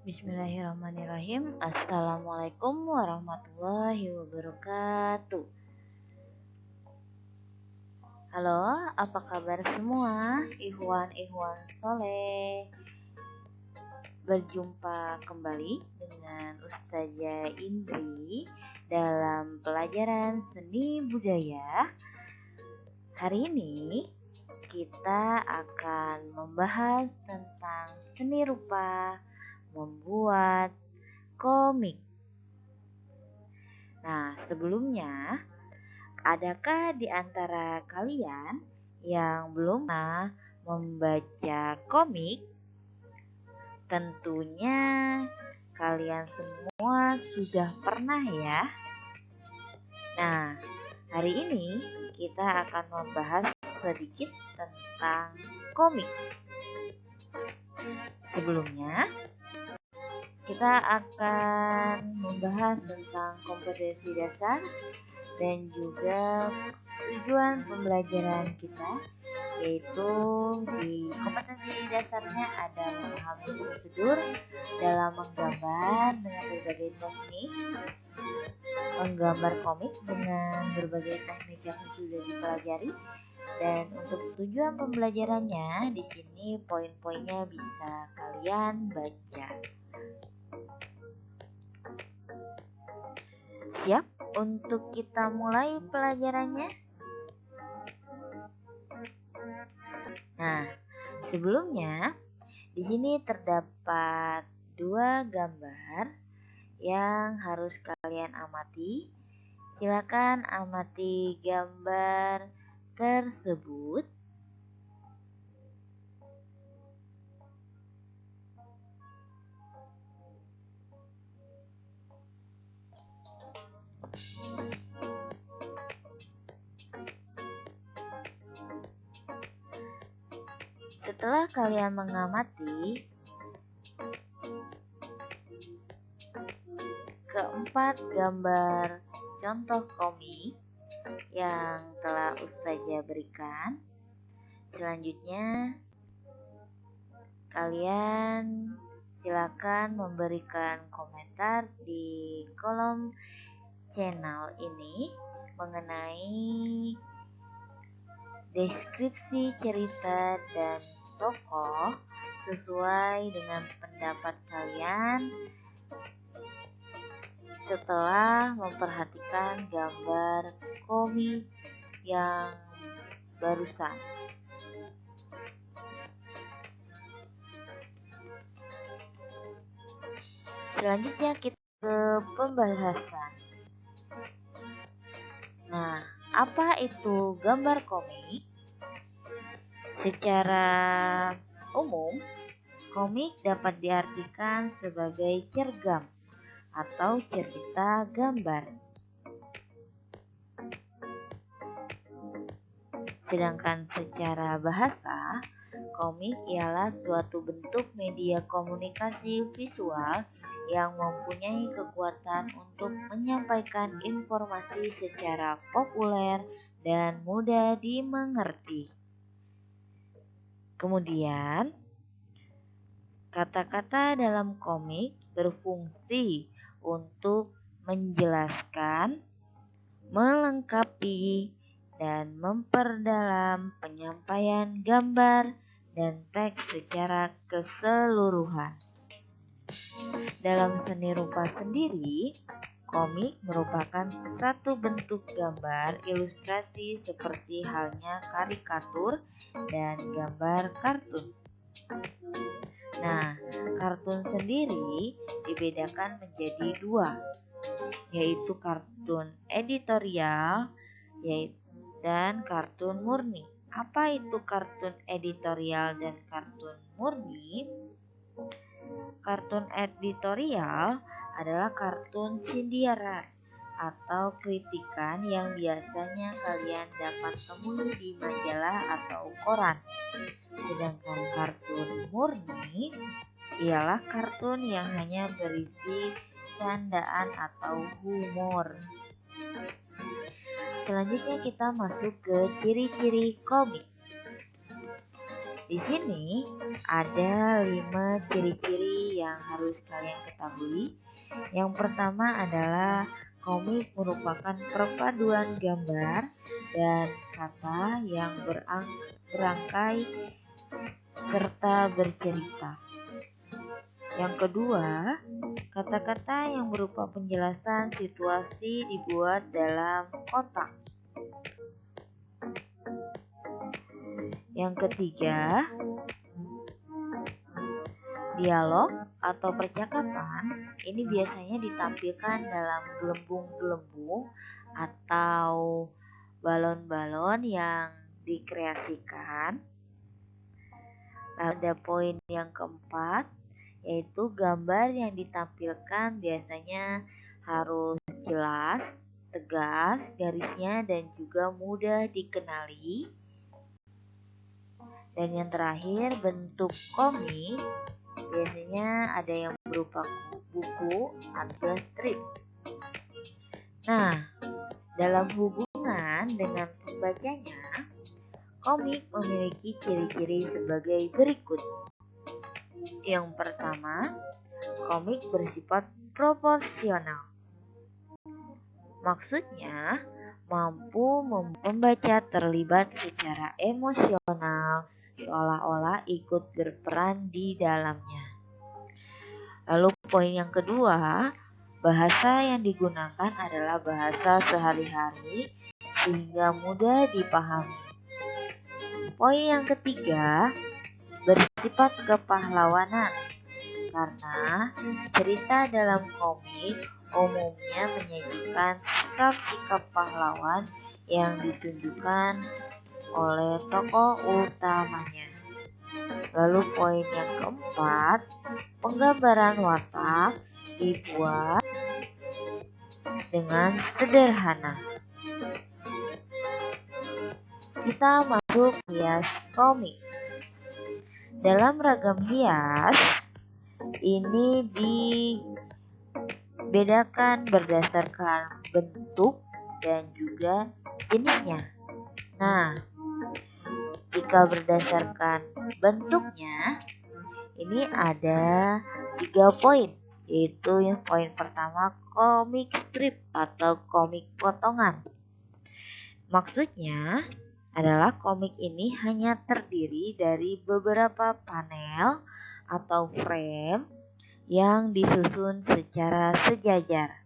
Bismillahirrahmanirrahim. Assalamualaikum warahmatullahi wabarakatuh. Halo, apa kabar semua? Ikhwan soleh. Berjumpa kembali dengan Ustazah Indri dalam pelajaran seni budaya. Hari ini kita akan membahas tentang seni rupa membuat komik. Nah, sebelumnya, adakah di antara kalian yang belum pernah membaca komik? Tentunya kalian semua sudah pernah ya. Nah, hari ini kita akan membahas sedikit tentang komik. Sebelumnya, kita akan membahas tentang kompetensi dasar dan juga tujuan pembelajaran kita, yaitu di kompetensi dasarnya ada memahami prosedur dalam menggambar dengan berbagai teknik, menggambar komik dengan berbagai teknik yang sudah dipelajari, dan untuk tujuan pembelajarannya di sini poin-poinnya bisa kalian baca. Siap untuk kita mulai pelajarannya? Nah, sebelumnya di sini terdapat dua gambar yang harus kalian amati. Silakan amati gambar tersebut. Setelah kalian mengamati keempat gambar contoh komik yang telah Ustazah berikan, selanjutnya kalian silakan memberikan komentar di kolom channel ini mengenai deskripsi cerita dan tokoh sesuai dengan pendapat kalian setelah memperhatikan gambar komik yang barusan. Selanjutnya kita ke pembahasan. Nah, apa itu gambar komik? Secara umum, komik dapat diartikan sebagai cergam atau cerita gambar. Sedangkan secara bahasa, komik ialah suatu bentuk media komunikasi visual yang mempunyai kekuatan untuk menyampaikan informasi secara populer dan mudah dimengerti. Kemudian, kata-kata dalam komik berfungsi untuk menjelaskan, melengkapi, dan memperdalam penyampaian gambar dan teks secara keseluruhan. Dalam seni rupa sendiri, komik merupakan satu bentuk gambar ilustrasi seperti halnya karikatur dan gambar kartun. Nah, kartun sendiri dibedakan menjadi dua, yaitu kartun editorial dan kartun murni. Apa itu kartun editorial dan kartun murni? Kartun editorial adalah kartun sindiran atau kritikan yang biasanya kalian dapat temui di majalah atau koran. Sedangkan kartun murni ialah kartun yang hanya berisi candaan atau humor. Selanjutnya kita masuk ke ciri-ciri komik. Di sini ada 5 ciri-ciri yang harus kalian ketahui. Yang pertama adalah komik merupakan perpaduan gambar dan kata yang berangkai serta bercerita. Yang kedua, kata-kata yang berupa penjelasan situasi dibuat dalam kotak. Yang ketiga, dialog atau percakapan ini biasanya ditampilkan dalam gelembung-gelembung atau balon-balon yang dikreasikan. Lalu ada poin yang keempat, yaitu gambar yang ditampilkan biasanya harus jelas, tegas garisnya dan juga mudah dikenali. Dan yang terakhir, bentuk komik biasanya ada yang berupa buku atau strip. Nah, dalam hubungan dengan pembacanya, komik memiliki ciri-ciri sebagai berikut. Yang pertama, komik bersifat proporsional. Maksudnya, mampu membaca terlibat secara emosional, seolah-olah ikut berperan di dalamnya. Lalu poin yang kedua, bahasa yang digunakan adalah bahasa sehari-hari sehingga mudah dipahami. Poin yang ketiga, bersifat kepahlawanan, karena cerita dalam komik umumnya menyajikan sikap-sikap pahlawan yang ditunjukkan oleh tokoh utamanya. Lalu poin yang keempat, penggambaran watak dibuat dengan sederhana. Kita masuk hias komik. Dalam ragam hias, ini dibedakan berdasarkan bentuk dan juga jenisnya. Nah, jika berdasarkan bentuknya, ini ada 3 poin, yaitu yang poin pertama komik strip atau komik potongan. Maksudnya adalah komik ini hanya terdiri dari beberapa panel atau frame yang disusun secara sejajar.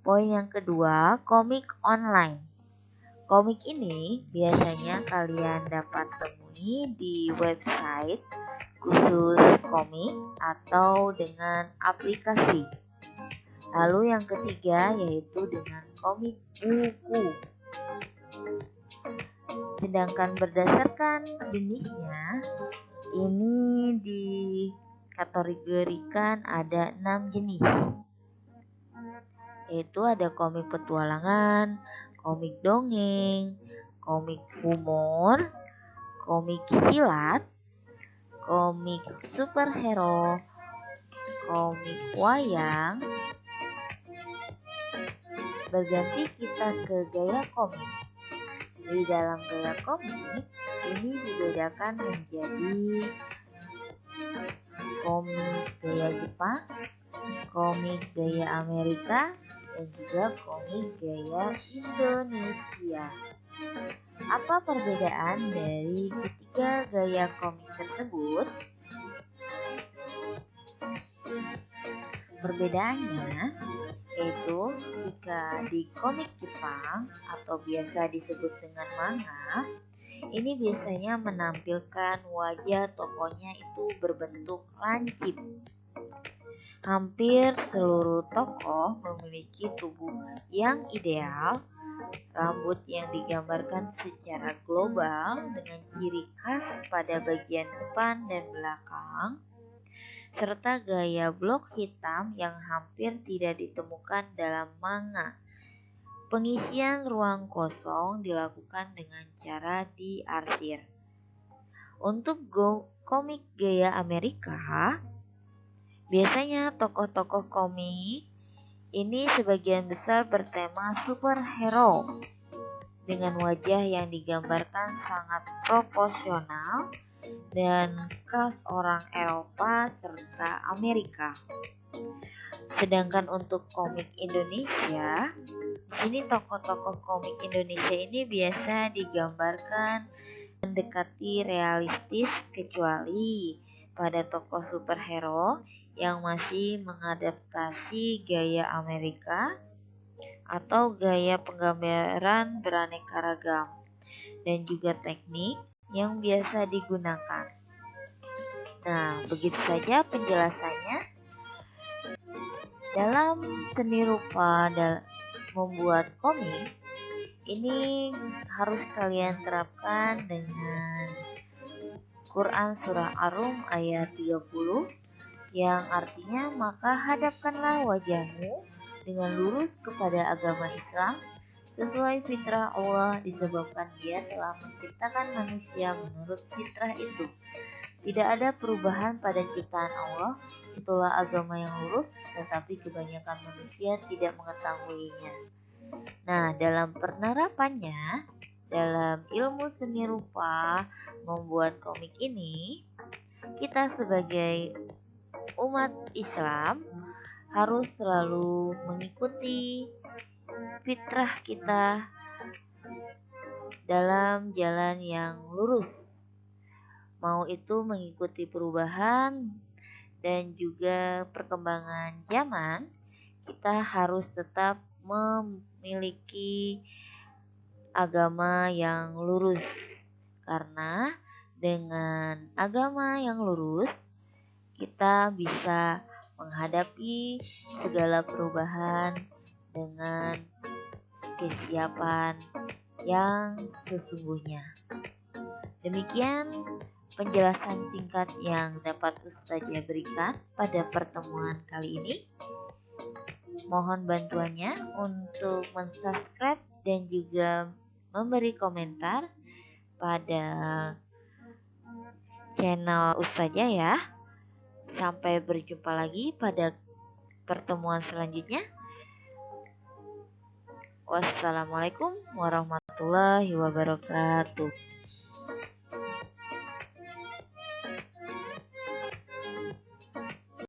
Poin yang kedua, komik online. Komik ini biasanya kalian dapat temui di website khusus komik atau dengan aplikasi. Lalu yang ketiga yaitu dengan komik buku. Sedangkan berdasarkan jenisnya, ini dikategorikan ada 6 jenis. Yaitu ada komik petualangan, komik dongeng, komik humor, komik silat, komik superhero, komik wayang. Berganti kita ke gaya komik. Di dalam gaya komik ini dibedakan menjadi komik gaya Jepang, komik gaya Amerika, dan juga komik gaya Indonesia. Apa perbedaan dari ketiga gaya komik tersebut? Perbedaannya yaitu jika di komik Jepang atau biasa disebut dengan manga, ini biasanya menampilkan wajah tokohnya itu berbentuk lancip. Hampir seluruh tokoh memiliki tubuh yang ideal, rambut yang digambarkan secara global dengan ciri khas pada bagian depan dan belakang, serta gaya blok hitam yang hampir tidak ditemukan dalam manga. Pengisian ruang kosong dilakukan dengan cara diarsir. Untuk komik gaya Amerika, biasanya tokoh-tokoh komik ini sebagian besar bertema superhero dengan wajah yang digambarkan sangat proporsional dan khas orang Eropa serta Amerika. Sedangkan untuk komik Indonesia, di sini tokoh-tokoh komik Indonesia ini biasa digambarkan mendekati realistis kecuali pada tokoh superhero yang masih mengadaptasi gaya Amerika atau gaya penggambaran beraneka ragam dan juga teknik yang biasa digunakan. Nah, begitu saja penjelasannya. Dalam seni rupa membuat komik, ini harus kalian terapkan dengan Quran Surah Ar-Rum ayat 30 yang artinya maka hadapkanlah wajahmu dengan lurus kepada agama Islam sesuai fitrah Allah disebabkan Dia telah menciptakan manusia menurut fitrah itu. Tidak ada perubahan pada ciptaan Allah, itulah agama yang lurus, tetapi kebanyakan manusia tidak mengetahuinya. Nah, dalam penerapannya, dalam ilmu seni rupa membuat komik ini, kita sebagai umat Islam harus selalu mengikuti fitrah kita dalam jalan yang lurus. Mau itu mengikuti perubahan dan juga perkembangan zaman, kita harus tetap memiliki agama yang lurus. Karena dengan agama yang lurus, kita bisa menghadapi segala perubahan dengan kesiapan yang sesungguhnya. Demikian penjelasan singkat yang dapat Ustazah berikan pada pertemuan kali ini. Mohon bantuannya untuk mensubscribe dan juga memberi komentar pada channel Ustazah ya. Sampai berjumpa lagi pada pertemuan selanjutnya. Wassalamualaikum warahmatullahi wabarakatuh.